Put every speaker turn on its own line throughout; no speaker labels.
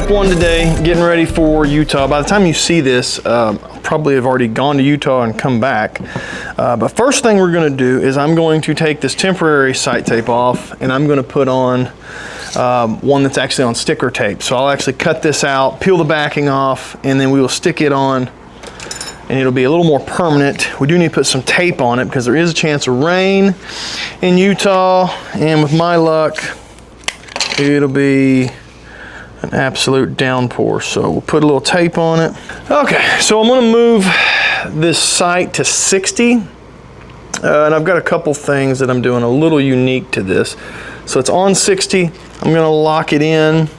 Step one today, getting ready for Utah. By the time you see this, probably have already gone to Utah and come back. But first thing we're gonna do is I'm going to take this temporary sight tape off and I'm gonna put on one that's actually on sticker tape. So I'll actually cut this out, peel the backing off, and then we will stick it on and it'll be a little more permanent. We do need to put some tape on it because there is a chance of rain in Utah, and with my luck, it'll be an absolute downpour. So we'll put a little tape on it. Okay, so I'm gonna move this sight to 60. And I've got a couple things that I'm doing a little unique to this. So it's on 60, I'm gonna lock it in.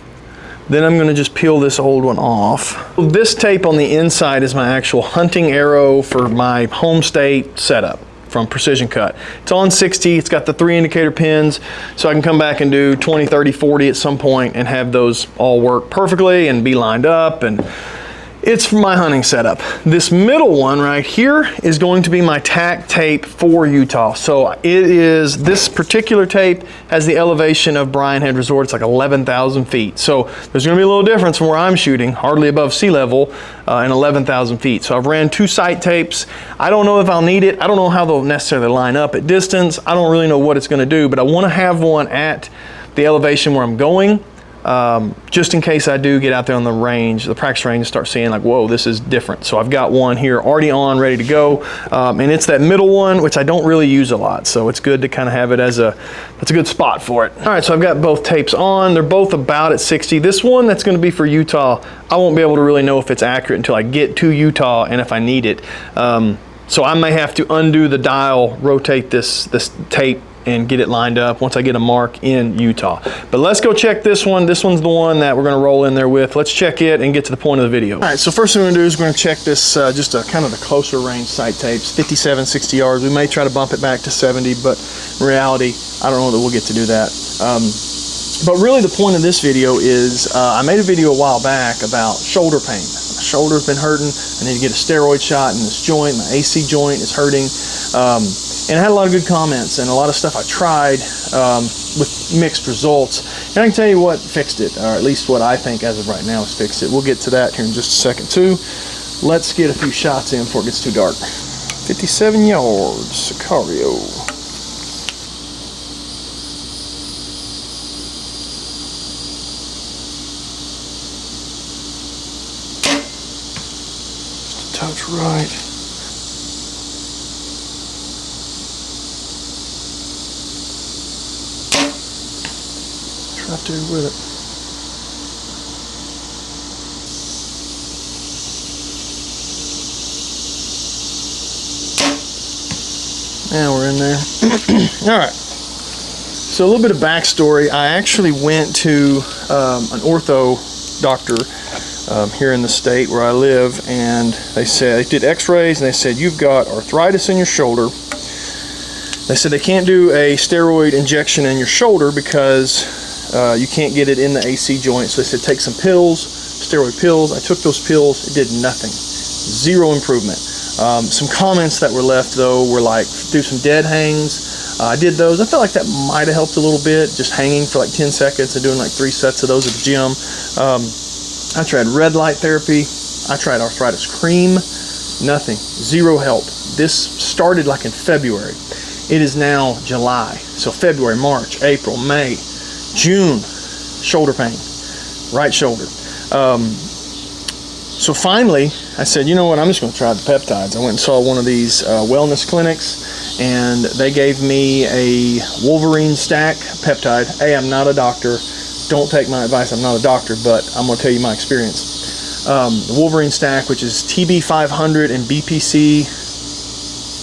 Then I'm gonna just peel this old one off. This tape on the inside is my actual hunting arrow for my home state setup from Precision Cut. It's on 60, it's got the 3 indicator pins, so I can come back and do 20, 30, 40 at some point and have those all work perfectly and be lined up, and it's for my hunting setup. This middle one right here is going to be my tack tape for Utah. So it is, this particular tape has the elevation of Bryan Head Resort. It's like 11,000 feet. So there's gonna be a little difference from where I'm shooting, hardly above sea level, and 11,000 feet. So I've ran 2 sight tapes. I don't know if I'll need it. I don't know how they'll necessarily line up at distance. I don't really know what it's gonna do, but I wanna have one at the elevation where I'm going. Just in case I do get out there on the range, the practice range, and start seeing like, whoa, this is different. So I've got one here already on, ready to go. And it's that middle one, which I don't really use a lot. So it's good to kind of have it as that's a good spot for it. All right, so I've got both tapes on. They're both about at 60. This one that's gonna be for Utah, I won't be able to really know if it's accurate until I get to Utah and if I need it. So I may have to undo the dial, rotate this tape, and get it lined up once I get a mark in Utah. But let's go check this one. This one's the one that we're gonna roll in there with. Let's check it and get to the point of the video. All right, so first thing we're gonna do is we're gonna check this, just a kind of the closer range sight tapes, 57, 60 yards. We may try to bump it back to 70, but in reality, I don't know that we'll get to do that. But really the point of this video is, I made a video a while back about shoulder pain. My shoulder's been hurting. I need to get a steroid shot in this joint. My AC joint is hurting. And I had a lot of good comments and a lot of stuff I tried with mixed results. And I can tell you what fixed it, or at least what I think as of right now has fixed it. We'll get to that here in just a second too. Let's get a few shots in before it gets too dark. 57 yards, Sicario. Just a touch right. Right there with it. Now we're in there. All right. So a little bit of backstory. I actually went to an ortho doctor here in the state where I live, and they said, they did x-rays and they said, you've got arthritis in your shoulder. They said they can't do a steroid injection in your shoulder because you can't get it in the AC joint. So they said take some pills, steroid pills. I took those pills, it did nothing, 0 improvement. Some comments that were left though were like, do some dead hangs. I did those. I felt like that might have helped a little bit, just hanging for like 10 seconds and doing like 3 sets of those at the gym. I tried red light therapy. I tried arthritis cream, nothing, 0 help. This started like in February. It is now July. So February, March, April, May, June, shoulder pain, right shoulder. So finally, I said, you know what, I'm just gonna try the peptides. I went and saw one of these wellness clinics, and they gave me a Wolverine stack peptide. Hey, I'm not a doctor. Don't take my advice, I'm not a doctor, but I'm gonna tell you my experience. The Wolverine stack, which is TB500 and BPC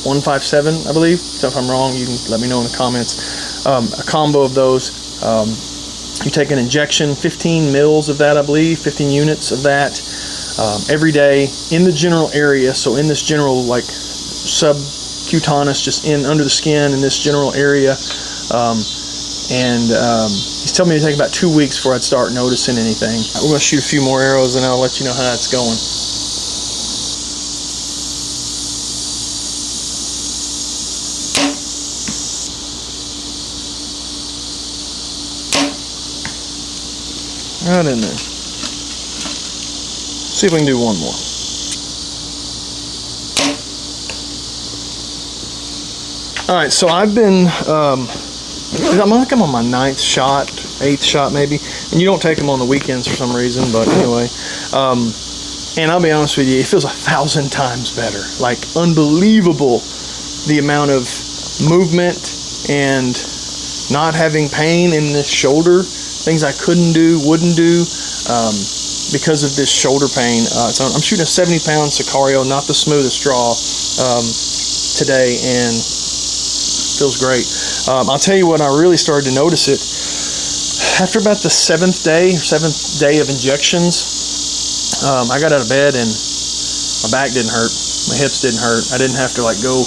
157, I believe. So if I'm wrong, you can let me know in the comments. A combo of those. You take an injection, 15 mils of that, I believe, 15 units of that every day in the general area. So in this general, like, subcutaneous, just in under the skin in this general area. He's telling me to take about 2 weeks before I'd start noticing anything. We're going to shoot a few more arrows and I'll let you know how that's going. Right in there. See if we can do one more. All right, so I've been, I'm on my 9th shot, 8th shot maybe, and you don't take them on the weekends for some reason, but anyway. And I'll be honest with you, it feels 1,000 times better. Like, unbelievable the amount of movement and not having pain in this shoulder, things I couldn't do, wouldn't do, because of this shoulder pain. So I'm shooting a 70-pound Sicario, not the smoothest draw, today, and feels great. I'll tell you what, I really started to notice it after about the 7th day of injections. I got out of bed and my back didn't hurt, my hips didn't hurt. I didn't have to like go,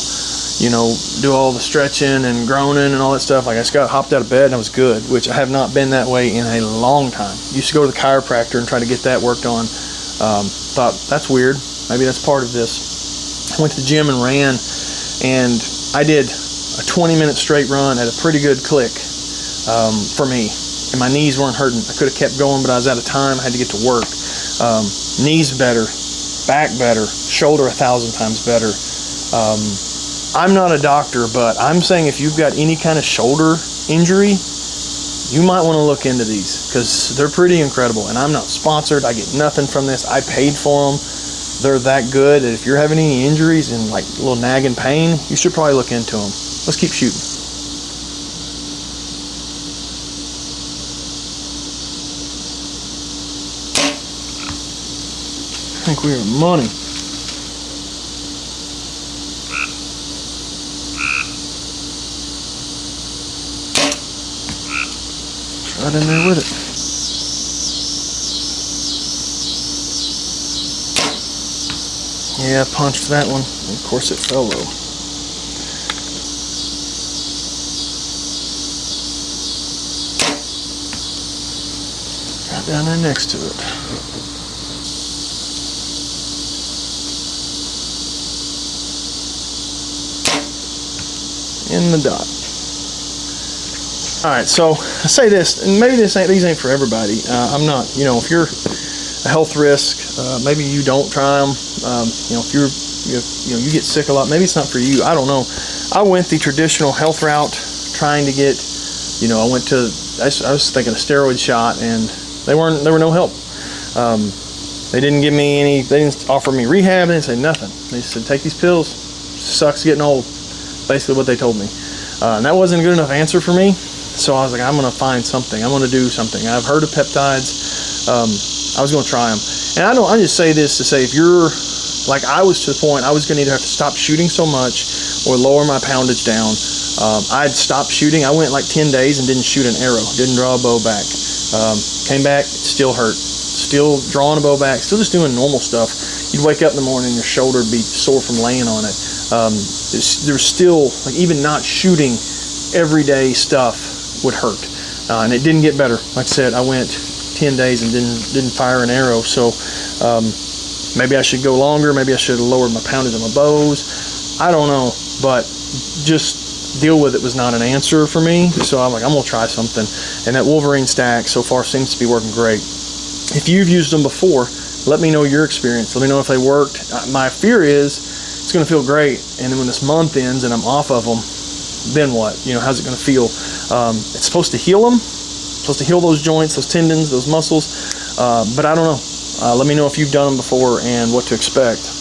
you know, do all the stretching and groaning and all that stuff. Like, I just hopped out of bed and I was good, which I have not been that way in a long time. Used to go to the chiropractor and try to get that worked on. Thought, that's weird, maybe that's part of this. I went to the gym and ran, and I did a 20-minute straight run at a pretty good click for me, and my knees weren't hurting. I could have kept going, but I was out of time. I had to get to work. Knees better, back better, shoulder 1,000 times better. I'm not a doctor, but I'm saying if you've got any kind of shoulder injury, you might want to look into these, because they're pretty incredible. And I'm not sponsored, I get nothing from this, I paid for them. They're that good that if you're having any injuries and like a little nagging pain, you should probably look into them. Let's keep shooting. I think we are money. Right in there with it. Yeah, I punched that one. Of course it fell though. Right down there next to it. In the dot. All right, so I say this, and maybe these ain't for everybody. I'm not, you know, if you're a health risk, maybe you don't try them. You know, if you get sick a lot, maybe it's not for you. I don't know. I went the traditional health route, trying to get, you know, I was thinking a steroid shot, and there were no help. They didn't give me any. They didn't offer me rehab. They didn't say nothing. They said, take these pills. Sucks getting old. Basically what they told me. And that wasn't a good enough answer for me. So I was like, I'm going to find something. I'm going to do something. I've heard of peptides. I was going to try them. And I just say this to say, if you're like I was to the point, I was going to either have to stop shooting so much or lower my poundage down. I'd stopped shooting. I went like 10 days and didn't shoot an arrow. Didn't draw a bow back. Came back, it still hurt. Still drawing a bow back. Still just doing normal stuff. You'd wake up in the morning, your shoulder would be sore from laying on it. There's still, like, even not shooting everyday stuff would hurt. And it didn't get better. Like I said, I went 10 days and didn't fire an arrow. So maybe I should go longer. Maybe I should have lowered my poundage on my bows. I don't know. But just deal with it was not an answer for me. So I'm like, I'm going to try something. And that Wolverine stack so far seems to be working great. If you've used them before, let me know your experience. Let me know if they worked. My fear is it's going to feel great, and then when this month ends and I'm off of them, then what? You know, how's it going to feel? It's supposed to heal them, supposed to heal those joints, those tendons, those muscles, but I don't know. Let me know if you've done them before and what to expect.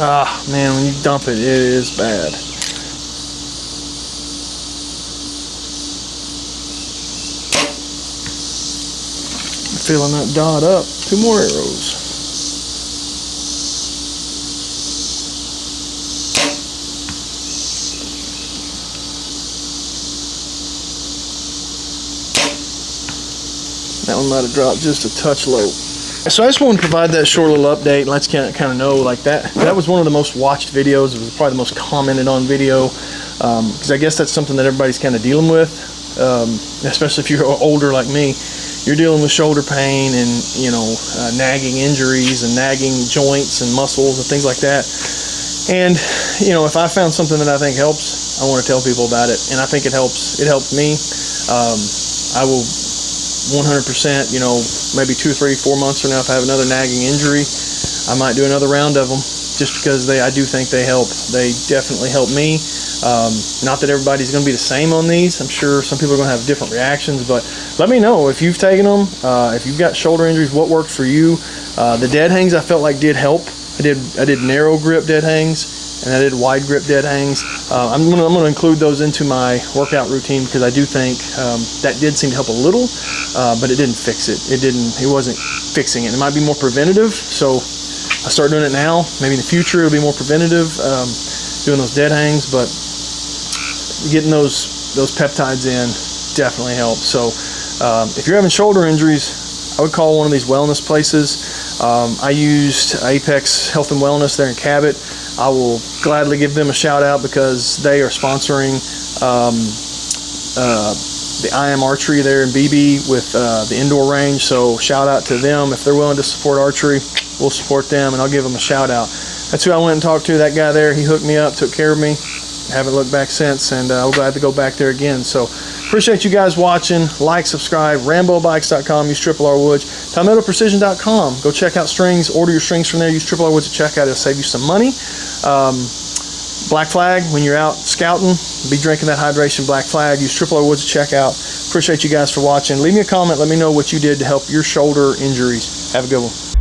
Ah, man, when you dump it, it is bad. I'm filling that dot up. 2 more arrows. That one might have dropped just a touch low. So I just wanted to provide that short little update and let's kind of know, like, that was one of the most watched videos. It was probably the most commented on video, because I guess that's something that everybody's kind of dealing with, especially if you're older like me. You're dealing with shoulder pain and, you know, nagging injuries and nagging joints and muscles and things like that. And, you know, if I found something that I think helps, I want to tell people about it. And I think it helps. It helped me. I will 100%, you know, maybe 2, 3, 4 months from now, if I have another nagging injury, I might do another round of them, just because I do think they help. They definitely help me. Not that everybody's going to be the same on these. I'm sure some people are going to have different reactions, but let me know if you've taken them, if you've got shoulder injuries, what worked for you. The dead hangs I felt like did help. I did narrow grip dead hangs, and I did wide grip dead hangs. I'm gonna include those into my workout routine, because I do think that did seem to help a little, but it didn't fix it. It wasn't fixing it. It might be more preventative, so I start doing it now. Maybe in the future it'll be more preventative, doing those dead hangs, but getting those peptides in definitely helps. So if you're having shoulder injuries, I would call one of these wellness places. I used Apex Health and Wellness there in Cabot. I will gladly give them a shout out, because they are sponsoring the IM Archery there in BB with the indoor range. So shout out to them. If they're willing to support archery, we'll support them, and I'll give them a shout out. That's who I went and talked to, that guy there. He hooked me up, took care of me. Haven't looked back since, and I'm glad to go back there again. So appreciate you guys watching. Like, subscribe, RamboBikes.com, use TripleRwoods, PalmettoPrecision.com. Go check out strings, order your strings from there, use TripleRwoods at checkout. It'll save you some money. Black Flag, when you're out scouting, be drinking that hydration Black Flag. Use TripleRwoods at checkout. Appreciate you guys for watching. Leave me a comment. Let me know what you did to help your shoulder injuries. Have a good one.